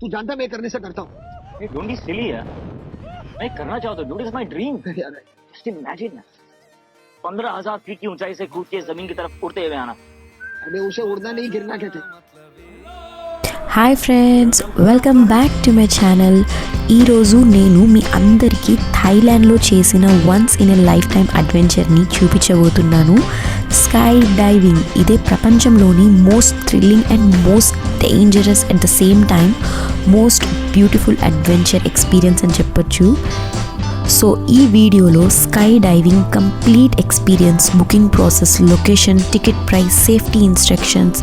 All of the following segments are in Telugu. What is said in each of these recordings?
तू जानता मैं करने से करता हूँ। डोंट बी सिली यार, मैं करना चाहता हूँ, dude is my dream. Just imagine 15,000 feet की ऊंचाई से कूद के जमीन की तरफ उड़ते हुए आना। अबे उसे उड़ना नहीं गिरना कहते। Hi friends, welcome back to my channel. ఈరోజు నేను మీ అందరికీ థాయిలాండ్లో చేసిన once in a life time అడ్వెంచర్ని చూపించబోతున్నాను. Sky diving. ఇదే ప్రపంచంలోని most thrilling and most dangerous at the same time most beautiful adventure experience అని చెప్పొచ్చు. సో ఈ వీడియోలో sky diving complete experience, booking process, location, ticket price, safety instructions,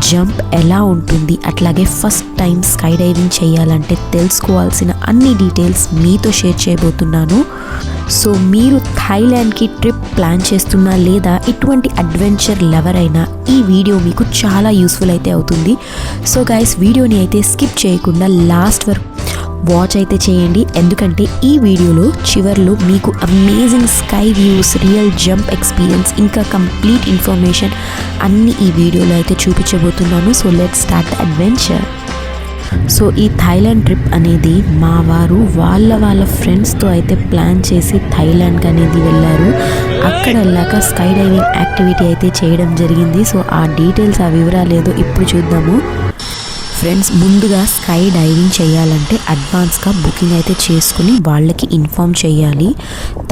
jump ఎలా ఉంటుంది, అట్లాగే ఫస్ట్ టైం స్కై డైవింగ్ చేయాలంటే తెలుసుకోవాల్సిన అన్ని డీటెయిల్స్ మీతో షేర్ చేయబోతున్నాను. సో మీరు థాయిలాండ్కి ట్రిప్ ప్లాన్ చేస్తున్నా లేదా ఇటువంటి అడ్వెంచర్ లవర్ అయినా ఈ వీడియో మీకు చాలా యూస్ఫుల్ అయితే అవుతుంది. సో గైస్, వీడియోని అయితే స్కిప్ చేయకుండా లాస్ట్ వరకు వాచ్ అయితే చేయండి, ఎందుకంటే ఈ వీడియోలో చివర్లో మీకు amazing sky views, real jump experience, ఇంకా కంప్లీట్ ఇన్ఫర్మేషన్ అన్నీ ఈ వీడియోలో అయితే చూపించబోతున్నాను. So let's start the adventure. So ఈ థాయిలాండ్ ట్రిప్ అనేది మా వారు వాళ్ళ ఫ్రెండ్స్తో అయితే ప్లాన్ చేసి థాయిలాండ్కి అనేది వెళ్ళారు. అక్కడ వెళ్ళాక స్కై డైవింగ్ యాక్టివిటీ అయితే చేయడం జరిగింది. సో ఆ డీటెయిల్స్, ఆ వివరాలు ఏదో ఇప్పుడు చూద్దాము. ఫ్రెండ్స్, ముందుగా స్కై డైవింగ్ చేయాలంటే అడ్వాన్స్గా బుకింగ్ అయితే చేసుకుని వాళ్ళకి ఇన్ఫామ్ చేయాలి.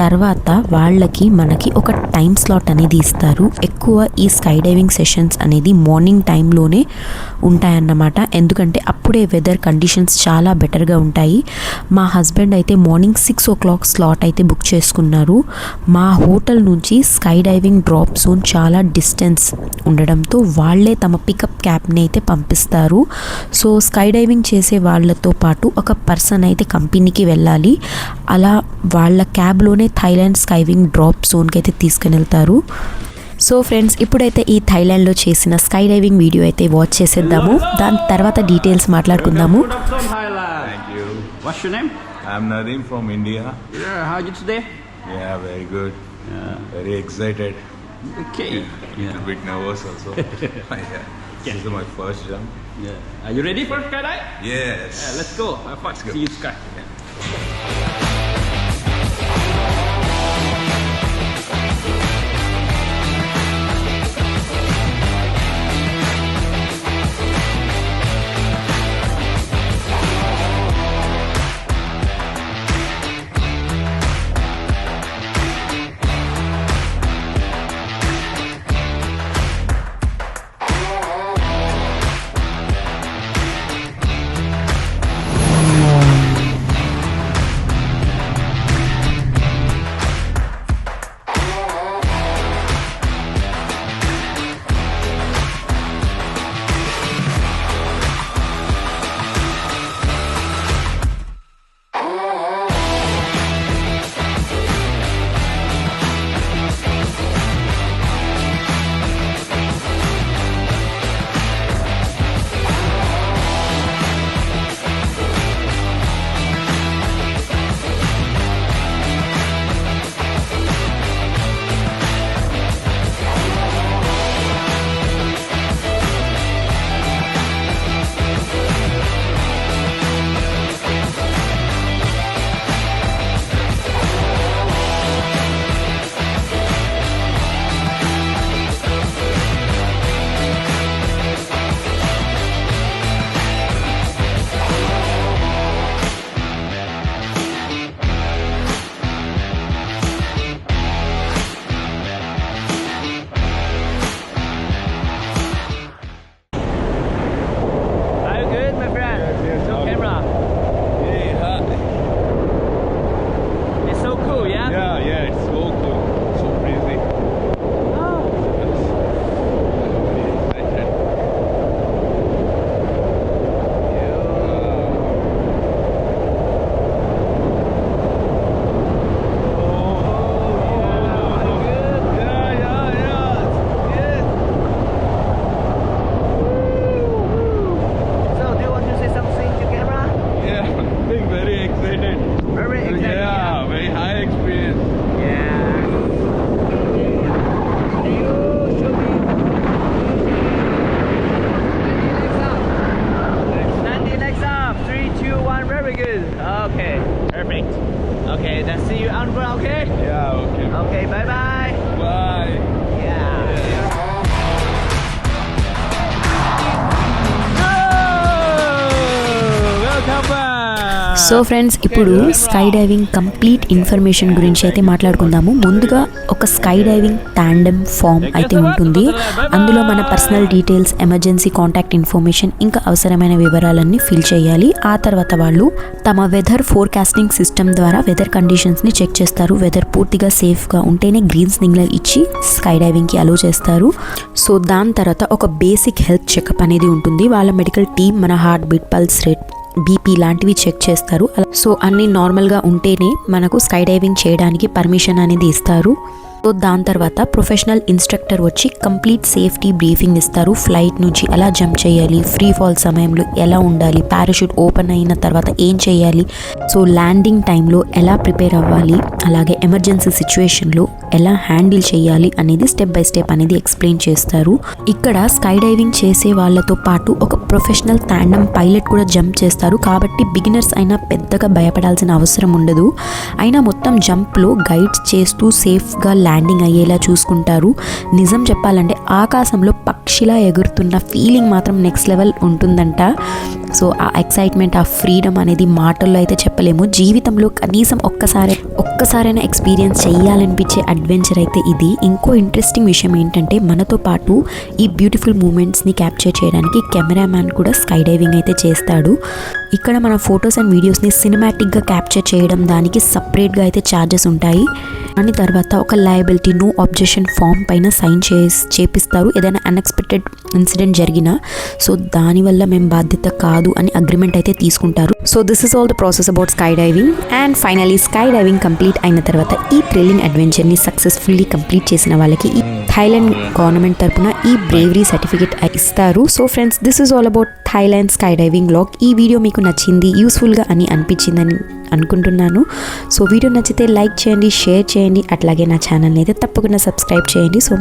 తర్వాత వాళ్ళకి మనకి ఒక టైం స్లాట్ అనేది ఇస్తారు. ఎక్కువ ఈ స్కై డైవింగ్ సెషన్స్ అనేది మార్నింగ్ టైంలోనే ఉంటాయన్నమాట, ఎందుకంటే అప్పుడే వెదర్ కండిషన్స్ చాలా బెటర్గా ఉంటాయి. మా హస్బెండ్ అయితే మార్నింగ్ 6 o'clock స్లాట్ అయితే బుక్ చేసుకున్నారు. మా హోటల్ నుంచి స్కై డైవింగ్ డ్రాప్ జోన్ చాలా డిస్టెన్స్ ఉండడంతో వాళ్ళే తమ పికప్ క్యాబ్ని అయితే పంపిస్తారు. సో స్కై డైవింగ్ చేసే వాళ్ళతో పాటు ఒక పర్సన్ అయితే కంపెనీకి వెళ్ళాలి. అలా వాళ్ళ క్యాబ్లోనే థాయిలాండ్ స్కైవింగ్ డ్రాప్ జోన్కి అయితే తీసుకుని వెళ్తారు. సో ఫ్రెండ్స్, ఇప్పుడైతే ఈ థాయిలాండ్లో చేసిన స్కై డైవింగ్ వీడియో అయితే వాచ్ చేసేద్దాము. దాని తర్వాత డీటెయిల్స్ మాట్లాడుకుందాము. Thank you. What's your name? I'm Nadeem from India. Yeah, how are you today? Yeah, very good. Very excited. Okay. A little bit nervous also. Yeah. This is my first jump. Yeah. Are you ready for skydive? Yes. Yeah, let's go. Have fun. Let's go. See you sky. Let's see you on ground, okay? Yeah, okay. Okay, bye bye. Bye. Welcome back. So friends, ఇప్పుడు స్కై డైవింగ్ కంప్లీట్ ఇన్ఫర్మేషన్ గురించి అయితే మాట్లాడుకుందాము. ముందుగా ఒక స్కై డైవింగ్ టాండెమ్ ఫామ్ అయితే ఉంటుంది. అందులో మన personal details, emergency contact information, ఇంకా అవసరమైన వివరాలన్నీ ఫిల్ చేయాలి. ఆ తర్వాత వాళ్ళు తమ వెదర్ ఫోర్కాస్టింగ్ సిస్టమ్ ద్వారా వెదర్ కండిషన్స్ని చెక్ చేస్తారు. వెదర్ పూర్తిగా సేఫ్గా ఉంటేనే గ్రీన్ సిగ్నల్ ఇచ్చి స్కై డైవింగ్కి అలో చేస్తారు. సో దాని తర్వాత ఒక బేసిక్ హెల్త్ చెకప్ అనేది ఉంటుంది. వాళ్ళ మెడికల్ టీమ్ మన heart beat, pulse rate, BP లాంటివి చెక్ చేస్తారు. సో అన్నీ నార్మల్గా ఉంటేనే మనకు స్కై డైవింగ్ చేయడానికి పర్మిషన్ అనేది ఇస్తారు. సో దాని తర్వాత ప్రొఫెషనల్ ఇన్స్ట్రక్టర్ వచ్చి కంప్లీట్ సేఫ్టీ బ్రీఫింగ్ ఇస్తారు. ఫ్లైట్ నుంచి ఎలా జంప్ చేయాలి, ఫ్రీ ఫాల్ సమయంలో ఎలా ఉండాలి, పారాషూట్ ఓపెన్ అయిన తర్వాత ఏం చేయాలి, సో ల్యాండింగ్ టైంలో ఎలా ప్రిపేర్ అవ్వాలి, అలాగే ఎమర్జెన్సీ సిచ్యువేషన్లో ఎలా హ్యాండిల్ చేయాలి అనేది స్టెప్ బై స్టెప్ అనేది ఎక్స్ప్లెయిన్ చేస్తారు. ఇక్కడ స్కై డైవింగ్ చేసే వాళ్ళతో పాటు ఒక ప్రొఫెషనల్ టాండమ్ పైలట్ కూడా జంప్ చేస్తారు. కాబట్టి బిగినర్స్ అయినా పెద్దగా భయపడాల్సిన అవసరం ఉండదు. అయినా మొత్తం జంప్లో గైడ్స్ చేస్తూ సేఫ్గా ల్యాండింగ్ అయ్యేలా చూసుకుంటారు. నిజం చెప్పాలంటే ఆకాశంలో పక్షిలా ఎగురుతున్న ఫీలింగ్ మాత్రం నెక్స్ట్ లెవెల్ ఉంటుందంట. సో ఆ ఎక్సైట్మెంట్, ఆ ఫ్రీడమ్ అనేది మాటల్లో అయితే చెప్పలేము. జీవితంలో కనీసం ఒక్కసారైనా ఎక్స్పీరియన్స్ చేయాలనిపించే అడ్వెంచర్ అయితే ఇది. ఇంకో ఇంట్రెస్టింగ్ విషయం ఏంటంటే మనతో పాటు ఈ బ్యూటిఫుల్ మూమెంట్స్ని క్యాప్చర్ చేయడానికి కెమెరామ్యాన్ కూడా స్కై డైవింగ్ అయితే చేస్తాడు. ఇక్కడ మన ఫొటోస్ అండ్ వీడియోస్ని సినిమాటిక్గా క్యాప్చర్ చేయడం దానికి సపరేట్గా అయితే ఛార్జెస్ ఉంటాయి. దాని తర్వాత ఒక లయబిలిటీ నో అబ్జెక్షన్ ఫామ్ పైన సైన్ చేపిస్తారు. ఏదైనా అన్ఎక్స్పెక్టెడ్ ఇన్సిడెంట్ జరిగినా సో దానివల్ల మేము బాధ్యత కాదు అని అగ్రిమెంట్ అయితే తీసుకుంటారు. So this is all the process about sky diving. And finally sky diving complete అయిన తర్వాత ఈ థ్రిల్లింగ్ అడ్వెంచర్ని సక్సెస్ఫుల్లీ కంప్లీట్ చేసిన వాళ్ళకి ఈ థాయిలాండ్ గవర్నమెంట్ తరపున ఈ బ్రేవరీ సర్టిఫికేట్ ఇస్తారు. So friends, this is all about Thailand sky diving vlog. ఈ వీడియో మీకు నచ్చింది, యూస్ఫుల్గా అని అనిపించిందని అనుకుంటున్నాను. సో వీడియో నచ్చితే లైక్ చేయండి, షేర్ చేయండి, అట్లాగే నా ఛానల్ని అయితే తప్పకుండా సబ్స్క్రైబ్ చేయండి. సో